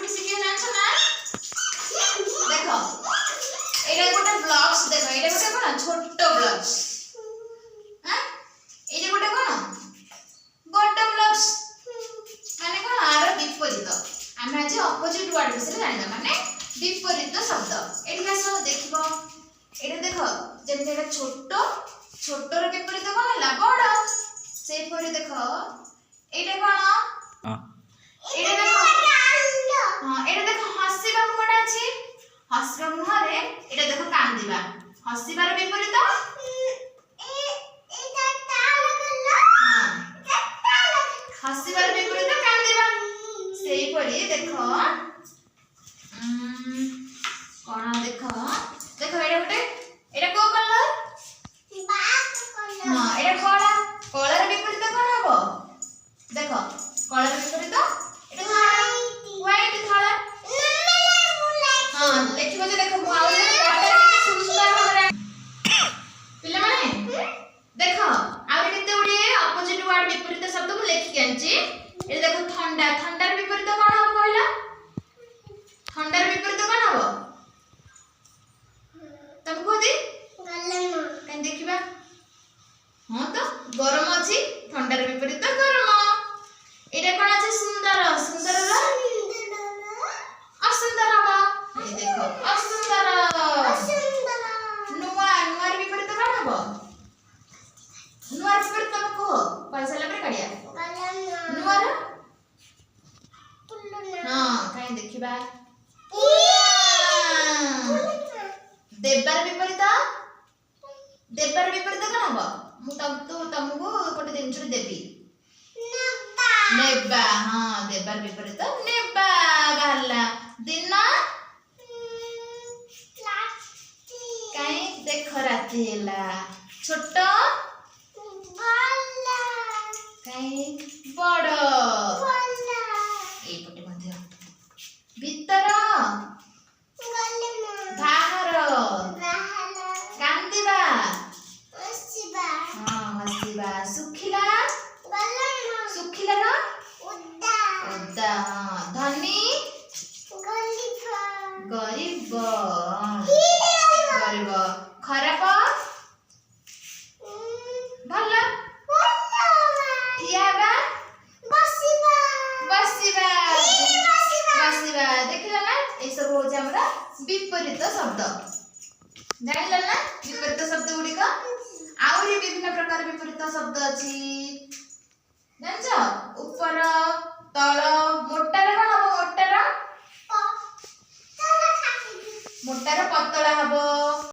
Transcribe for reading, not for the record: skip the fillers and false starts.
कोटी सिखे जानछ ना देखो एटा गोटे ब्लॉक्स देखो एटा गोटे कोन छोटो ब्लॉक्स हां एटा गोटे कोन बड़ ब्लॉक्स माने कोन आरो विपरीत आमे आज अपोजिट वर्ड विषय जानिबा माने विपरीत शब्द एठी आसो देखिबो एटा देखो जेमते एटा छोटो छोटोर विपरीत कोन हला बड़ सेई परि देखो एटा कोन एटा देखो हां एटा देखो हसिबा मुहटा अछि हसिबा मुहरे एटा देखो कांदिबा हसिबार विपरीत एटा ताल गल्ला हां हसिबार विपरीत कांदिबा सेई परि देखो कोन देखो देखो एटा गोटे एटा को कलर बाक कलर हां एटा कोला कोलार विपरीत कोन हबो देखो कोलार विपरीत एटा व्हाइट धला हां लेखिबो जे देखो आउले वाटर के सुंदर हमरा पिले माने देखो आउरे केते उडी अपोजिट वर्ड विपरीत शब्द को लेखि केंची ए देखो ठंडा ठंडार विपरीत कोन हबो कहला ठंडार विपरीत कोन हबो तब को दे गरम कहीं देखिबा हां तो गरम अछि ठंडार विपरीत गरम एटा कोन अछि सुंदर सुंदर असुंदर हबो ए देखो असुंदर असुंदर नुवा नुवार विपरीत कोन हबो नुवार विपरीत तब को पैसा लबरे काडिया नुवार हां कहीं देखिबा देबार विपरीत कोन हबो मु तब तो तुमको कोटे दिन छुरी देबी नेबा हां देबार विपरीत नेबा बाहरला दिन काई देखो राती होला छोटो बल्ला काई बड़ बल्ला ए पटे मध्य भीतर बाहर कांदिबा हसिबा हां हसिबा सुखिला सुखिला ना उद्दा उद्दा हां धनी गरीब गरीब खराब भला ठियाबा बसिबा बसिबा बसिबा देखिला ना ए सब हो जे हमरा विपरीत शब्द जानिला ना विपरीत शब्द गुडी का आउरी विभिन्न प्रकार विपरीत शब्द अछि जानछ ऊपर तळ मोटार कोन हबो मोटार पतला हबो